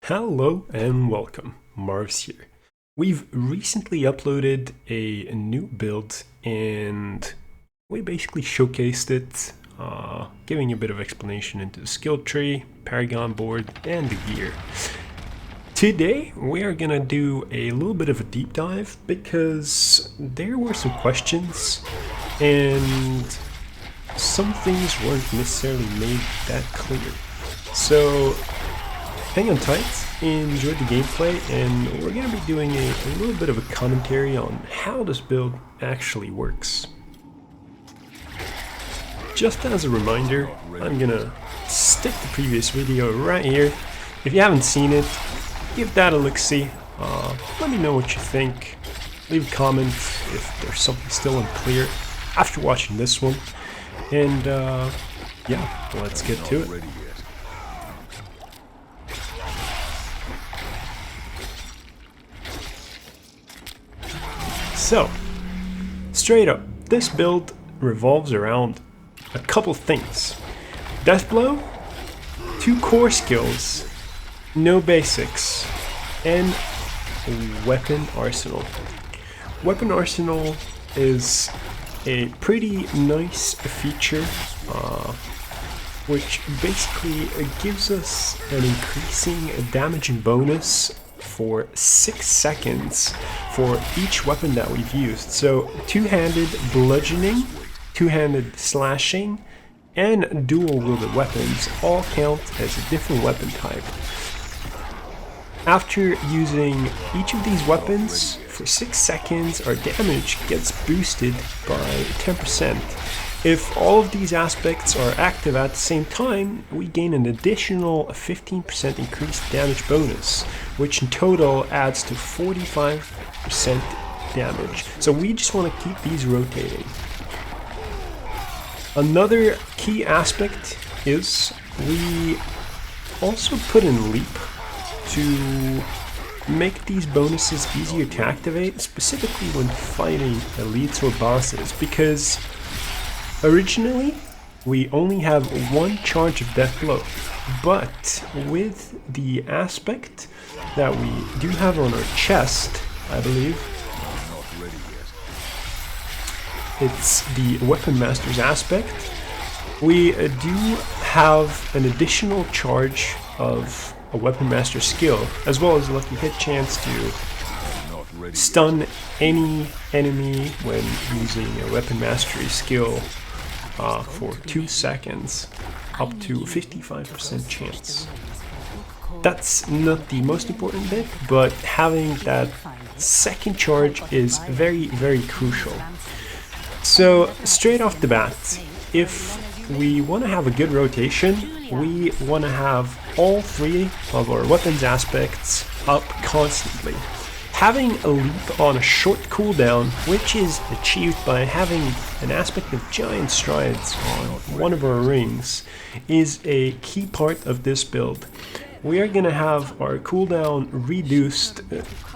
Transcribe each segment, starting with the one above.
Hello and welcome, Marv's here. We've recently uploaded a new build and we basically showcased it, giving a bit of explanation into the skill tree, Paragon board, and the gear. Today we are gonna do a little bit of a deep dive because there were some questions and some things weren't necessarily made that clear. So hang on tight, enjoy the gameplay, and we're going to be doing a little bit of a commentary on how this build actually works. Just as a reminder, I'm going to stick the previous video right here. If you haven't seen it, give that a look-see. Let me know what you think. Leave a comment if there's something still unclear after watching this one. And yeah, let's get to it. So, straight up, this build revolves around a couple things. Death Blow, 2 core skills, no basics, and Weapon Arsenal. Weapon Arsenal is a pretty nice feature, which basically gives us an increasing damaging bonus for 6 seconds for each weapon that we've used. So two-handed bludgeoning, two-handed slashing, and dual-wielded weapons all count as a different weapon type. After using each of these weapons for 6 seconds, our damage gets boosted by 10%. If all of these aspects are active at the same time, we gain an additional 15% increased damage bonus, which in total adds to 45% damage. So we just want to keep these rotating. Another key aspect is we also put in Leap to make these bonuses easier to activate, specifically when fighting elites or bosses, because originally, we only have 1 charge of Death Blow, but with the aspect that we do have on our chest, I believe, it's the Weapon Master's aspect, we do have an additional charge of a Weapon Master skill, as well as a lucky hit chance to stun any enemy when using a Weapon Mastery skill for 2 seconds, up to 55% chance. That's not the most important bit, but having that second charge is very, very crucial. So straight off the bat, if we want to have a good rotation, we want to have all 3 of our weapons aspects up constantly. Having a leap on a short cooldown, which is achieved by having an aspect of giant strides on one of our rings, is a key part of this build. We are going to have our cooldown reduced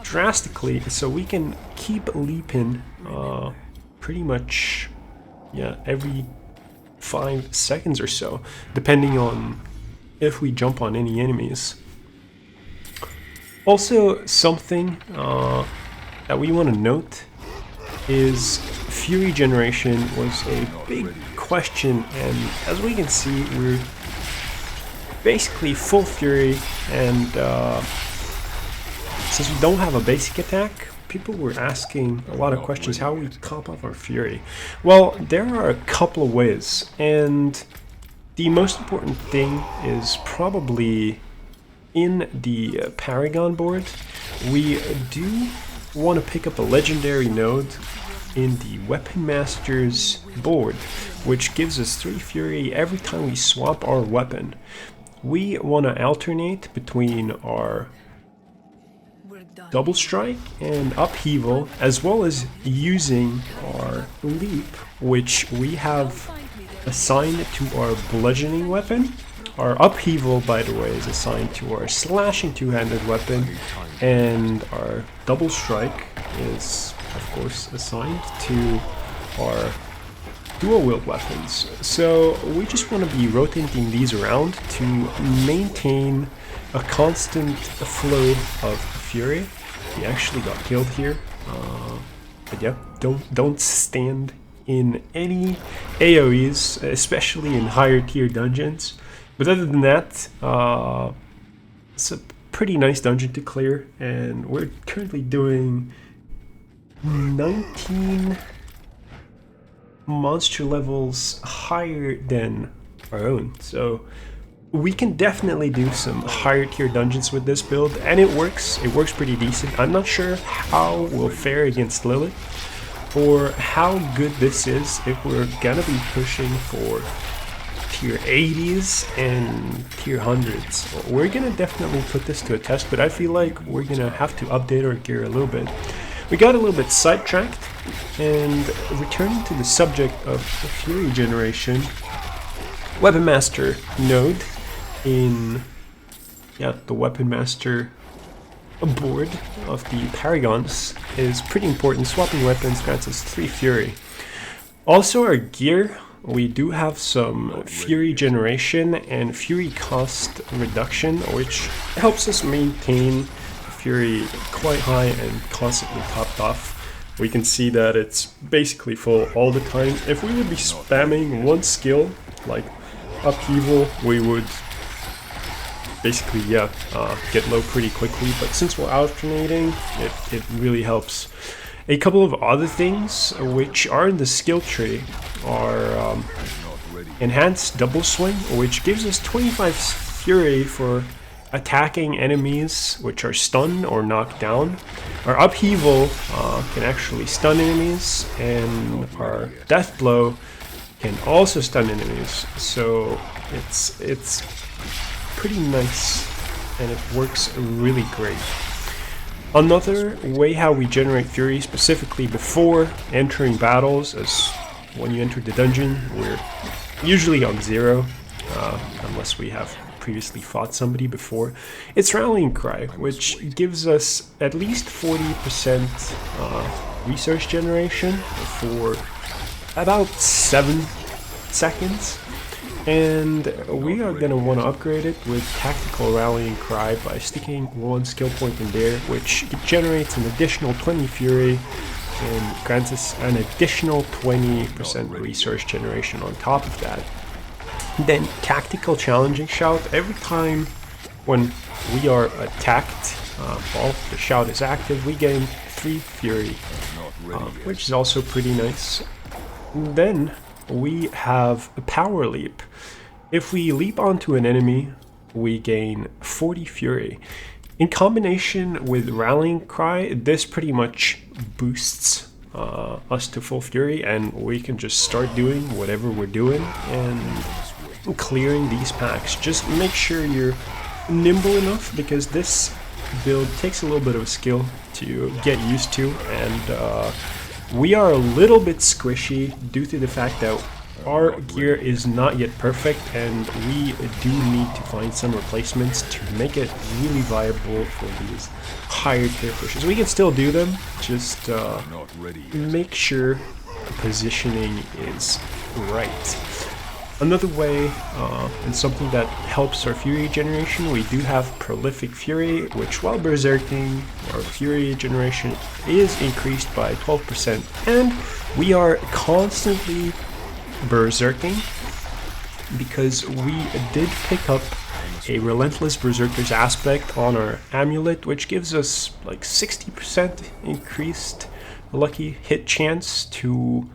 drastically so we can keep leaping pretty much every 5 seconds or so, depending on if we jump on any enemies. Also, something that we want to note is Fury generation was a big question, and as we can see, we're basically full Fury, and since we don't have a basic attack, people were asking a lot of questions how we top up our Fury. Well, there are a couple of ways, and the most important thing is probably in the Paragon board. We do want to pick up a legendary node in the Weapon Master's board, which gives us 3 Fury every time we swap our weapon. We want to alternate between our double strike and upheaval, as well as using our leap, which we have assigned to our bludgeoning weapon. Our upheaval, by the way, is assigned to our slashing 2-handed weapon, and our double strike is, of course, assigned to our dual wield weapons. So we just want to be rotating these around to maintain a constant flow of fury. He actually got killed here, but yeah, don't stand in any AoEs, especially in higher tier dungeons. But other than that, it's a pretty nice dungeon to clear, and we're currently doing 19 monster levels higher than our own, so we can definitely do some higher tier dungeons with this build, and it works pretty decent. I'm not sure how we'll fare against Lilith, or how good this is if we're gonna be pushing for tier 80s and tier 100s. We're gonna definitely put this to a test, but I feel like we're gonna have to update our gear a little bit. We got a little bit sidetracked, and returning to the subject of the Fury generation, Weapon Master node in the Weapon Master board of the Paragons is pretty important. Swapping weapons grants us 3 Fury. Also our gear, we do have some Fury generation and Fury cost reduction, which helps us maintain Fury quite high and constantly topped off. We can see that it's basically full all the time. If we would be spamming one skill, like Upheaval, we would basically, get low pretty quickly, but since we're alternating, it really helps. A couple of other things which are in the skill tree are Enhanced Double Swing, which gives us 25 Fury for attacking enemies which are stunned or knocked down. Our Upheaval can actually stun enemies, and our Death Blow can also stun enemies, so it's pretty nice and it works really great. Another way how we generate Fury, specifically before entering battles, is when you enter the dungeon, we're usually on 0, unless we have previously fought somebody before. It's Rallying Cry, which gives us at least 40% resource generation for about 7 seconds. And we are going to want to upgrade it with Tactical Rallying Cry by sticking 1 skill point in there, which generates an additional 20 Fury and grants us an additional 20% resource generation on top of that. Then Tactical Challenging Shout. Every time when we are attacked while the shout is active, we gain 3 Fury, which is also pretty nice. Then we have a Power Leap. If we leap onto an enemy, we gain 40 Fury. In combination with Rallying Cry, this pretty much boosts us to full Fury, and we can just start doing whatever we're doing and clearing these packs. Just make sure you're nimble enough, because this build takes a little bit of a skill to get used to, and we are a little bit squishy due to the fact that our gear is not yet perfect, and we do need to find some replacements to make it really viable for these higher tier pushes. We can still do them, just make sure the positioning is right. Another way, and something that helps our Fury generation, we do have Prolific Fury, which while berserking, our Fury generation is increased by 12%, and we are constantly berserking because we did pick up a Relentless Berserker's aspect on our amulet, which gives us like 60% increased lucky hit chance to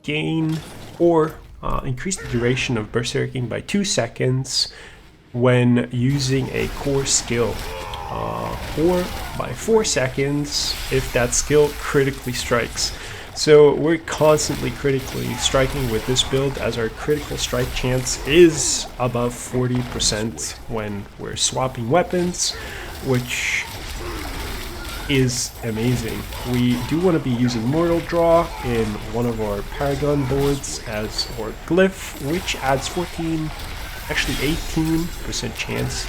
gain or increase the duration of berserking by 2 seconds when using a core skill, or by 4 seconds if that skill critically strikes. So we're constantly critically striking with this build, as our critical strike chance is above 40% when we're swapping weapons, which is amazing. We do want to be using Mortal Draw in one of our Paragon boards as our glyph, which adds 18% chance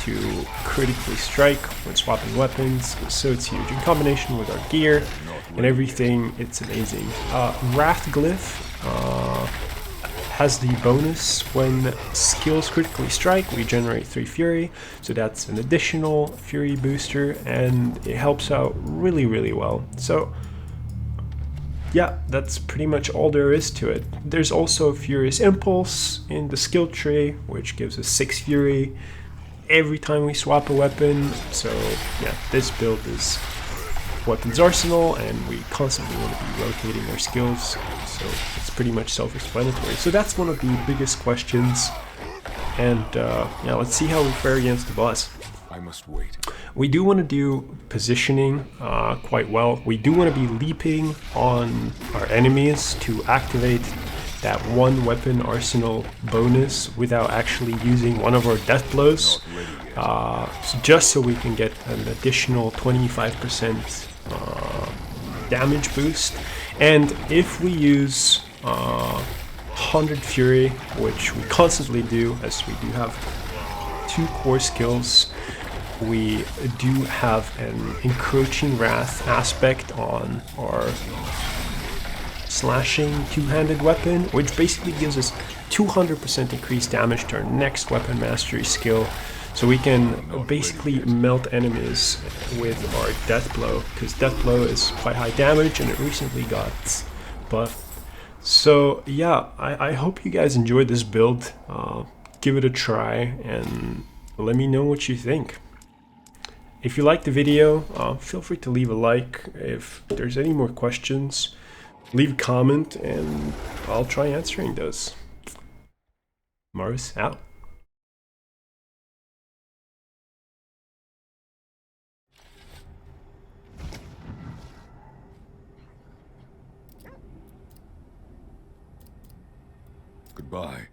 to critically strike when swapping weapons, so it's huge. In combination with our gear and everything, it's amazing. Wrath Glyph has the bonus when skills critically strike, we generate 3 Fury, so that's an additional Fury booster, and it helps out really, really well. So yeah, that's pretty much all there is to it. There's also Furious Impulse in the skill tree, which gives us 6 Fury every time we swap a weapon. So yeah, this build is weapons arsenal, and we constantly want to be rotating our skills, so it's pretty much self-explanatory. So that's one of the biggest questions, and yeah, let's see how we fare against the boss. I must wait. We do want to do positioning quite well. We do want to be leaping on our enemies to activate that one weapon arsenal bonus without actually using one of our death blows, just so we can get an additional 25% damage boost. And if we use 100 Fury, which we constantly do, as we do have 2 core skills, we do have an encroaching wrath aspect on our slashing 2-handed weapon, which basically gives us 200% increased damage to our next weapon mastery skill. So we can basically melt enemies with our death blow, because death blow is quite high damage and it recently got buffed. So yeah, I hope you guys enjoyed this build. Give it a try and let me know what you think. If you liked the video, feel free to leave a like. If there's any more questions, leave a comment and I'll try answering those. Mars out. Goodbye.